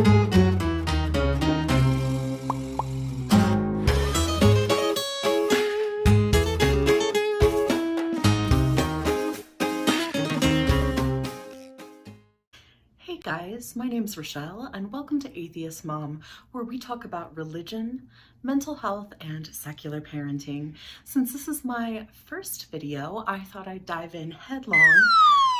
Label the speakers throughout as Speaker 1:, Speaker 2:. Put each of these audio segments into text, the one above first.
Speaker 1: Hey guys, my name's Rochelle and welcome to Atheist Mom, where we talk about religion, mental health, and secular parenting. Since this is my first video, I thought I'd dive in headlong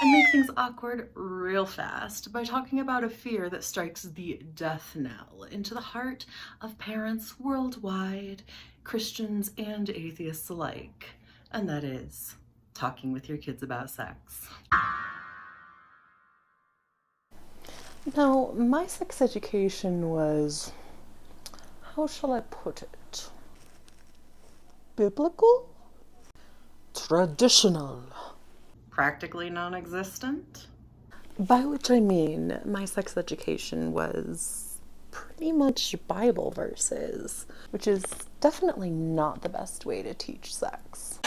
Speaker 1: and make things awkward real fast by talking about a fear that strikes the death knell into the heart of parents worldwide, Christians and atheists alike, and that is talking with your kids about sex.
Speaker 2: Now, my sex education was, how shall I put it? Biblical? Traditional.
Speaker 1: Practically non-existent?
Speaker 2: By which I mean, my sex education was pretty much Bible verses, which is definitely not the best way to teach sex.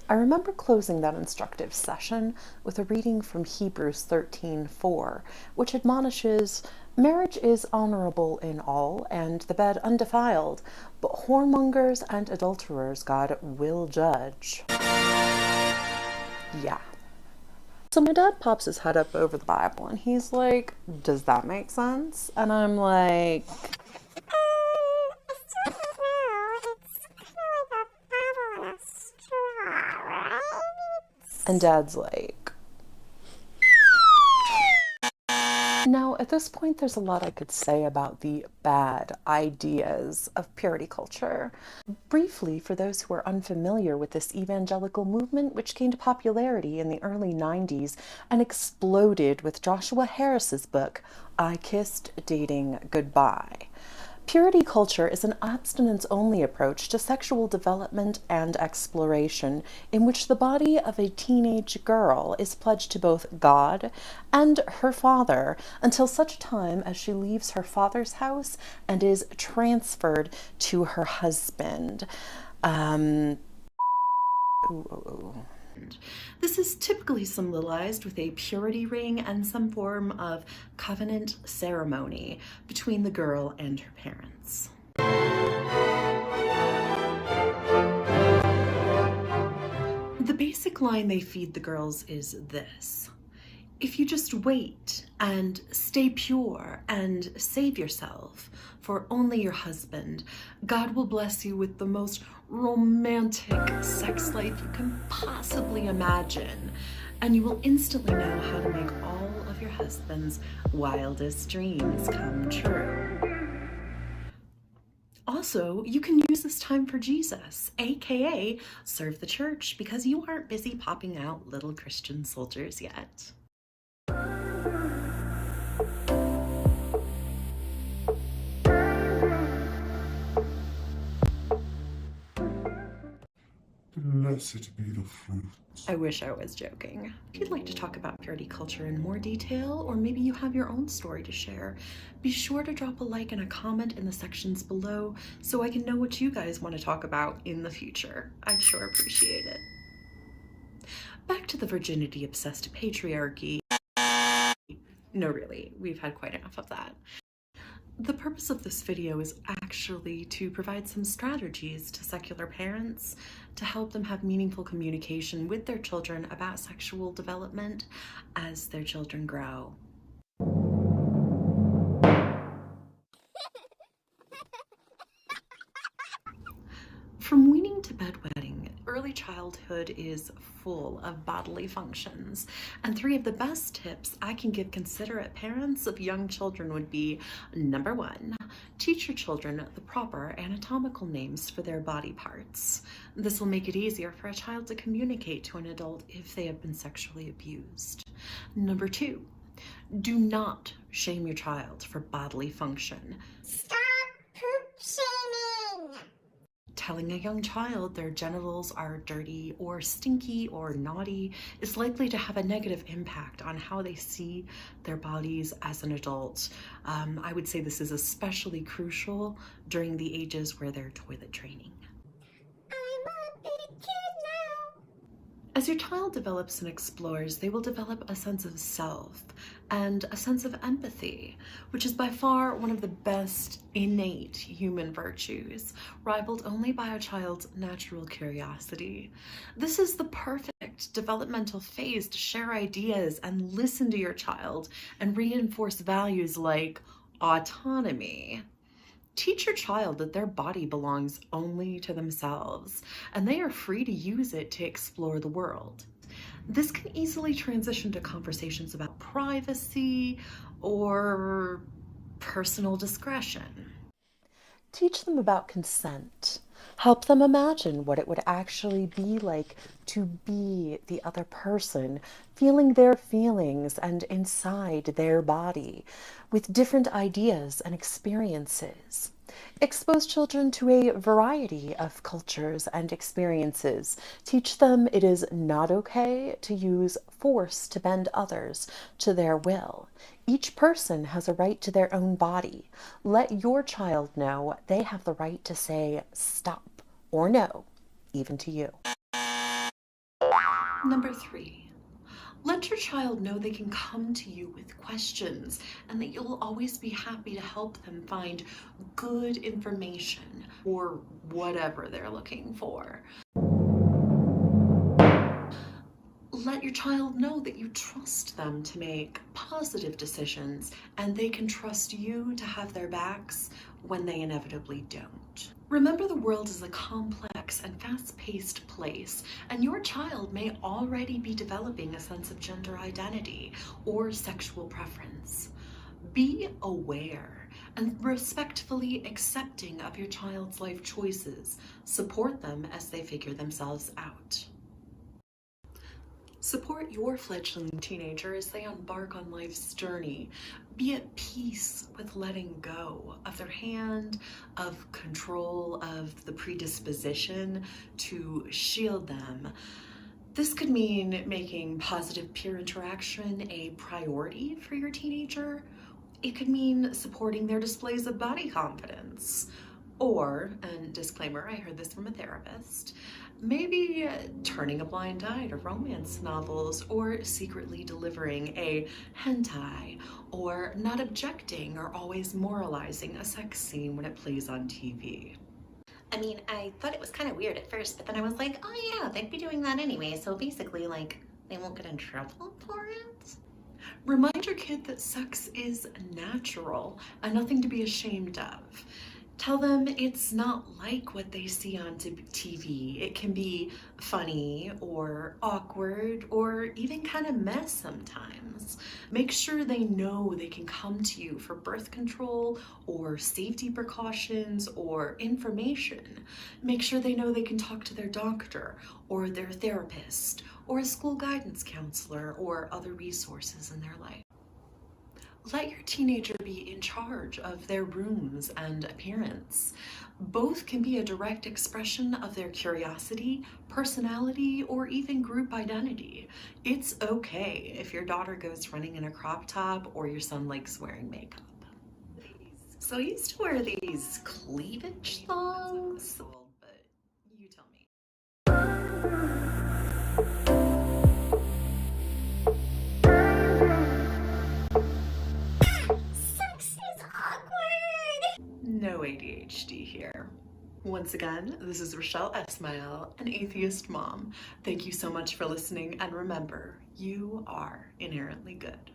Speaker 2: I remember closing that instructive session with a reading from Hebrews 13:4, which admonishes, "Marriage is honorable in all, and the bed undefiled, but whoremongers and adulterers God will judge." Yeah. So my dad pops his head up over the Bible and he's like, "Does that make sense?" And I'm like, and Dad's like, now at this point there's a lot I could say about the bad ideas of purity culture. Briefly, for those who are unfamiliar with this evangelical movement, which gained popularity in the early 90s and exploded with Joshua Harris's book, I Kissed Dating Goodbye. Purity culture is an abstinence-only approach to sexual development and exploration in which the body of a teenage girl is pledged to both God and her father until such time as she leaves her father's house and is transferred to her husband.
Speaker 1: This is typically symbolized with a purity ring and some form of covenant ceremony between the girl and her parents. The basic line they feed the girls is this: if you just wait and stay pure and save yourself for only your husband, God will bless you with the most romantic sex life you can possibly imagine, and you will instantly know how to make all of your husband's wildest dreams come true. Also, you can use this time for Jesus, aka serve the church, because you aren't busy popping out little Christian soldiers yet.
Speaker 3: Blessed be the fruit.
Speaker 1: I wish I was joking. If you'd like to talk about purity culture in more detail, or maybe you have your own story to share, be sure to drop a like and a comment in the sections below so I can know what you guys want to talk about in the future. I'd sure appreciate it. Back to the virginity-obsessed patriarchy. No, really, we've had quite enough of that. The purpose of this video is actually to provide some strategies to secular parents to help them have meaningful communication with their children about sexual development as their children grow. From weaning to bedwetting, early childhood is full of bodily functions, and 3 of the best tips I can give considerate parents of young children would be: number 1, teach your children the proper anatomical names for their body parts. This will make it easier for a child to communicate to an adult if they have been sexually abused. Number 2, do not shame your child for bodily function.
Speaker 4: Stop poop shaming!
Speaker 1: Telling a young child their genitals are dirty or stinky or naughty is likely to have a negative impact on how they see their bodies as an adult. I would say this is especially crucial during the ages where they're toilet training.
Speaker 4: I'm a big kid now.
Speaker 1: As your child develops and explores, they will develop a sense of self and a sense of empathy, which is by far one of the best innate human virtues, rivaled only by a child's natural curiosity. This is the perfect developmental phase to share ideas and listen to your child and reinforce values like autonomy. Teach your child that their body belongs only to themselves, and they are free to use it to explore the world. This can easily transition to conversations about privacy or personal discretion.
Speaker 2: Teach them about consent. Help them imagine what it would actually be like to be the other person, feeling their feelings and inside their body, with different ideas and experiences. Expose children to a variety of cultures and experiences. Teach them it is not okay to use force to bend others to their will. Each person has a right to their own body. Let your child know they have the right to say stop or no, even to you.
Speaker 1: Number 3. Let your child know they can come to you with questions and that you'll always be happy to help them find good information or whatever they're looking for. Let your child know that you trust them to make positive decisions and they can trust you to have their backs when they inevitably don't. Remember, the world is a complex and fast-paced place, and your child may already be developing a sense of gender identity or sexual preference. Be aware and respectfully accepting of your child's life choices. Support them as they figure themselves out. Support your fledgling teenager as they embark on life's journey. Be at peace with letting go of their hand, of control, of the predisposition to shield them. This could mean making positive peer interaction a priority for your teenager. It could mean supporting their displays of body confidence. Or, and disclaimer, I heard this from a therapist, maybe turning a blind eye to romance novels or secretly delivering a hentai or not objecting or always moralizing a sex scene when it plays on TV.
Speaker 5: I mean, I thought it was kind of weird at first, but then I was like, oh yeah, they'd be doing that anyway, so basically, like, they won't get in trouble for it?
Speaker 1: Remind your kid that sex is natural and nothing to be ashamed of. Tell them it's not like what they see on TV. It can be funny or awkward or even kind of mess sometimes. Make sure they know they can come to you for birth control or safety precautions or information. Make sure they know they can talk to their doctor or their therapist or a school guidance counselor or other resources in their life. Let your teenager be in charge of their rooms and appearance. Both can be a direct expression of their curiosity, personality, or even group identity. It's okay if your daughter goes running in a crop top or your son likes wearing makeup. So I used to wear these cleavage thongs, but you tell me. No ADHD here. Once again, this is Rochelle Esmail, an atheist mom. Thank you so much for listening, and remember, you are inherently good.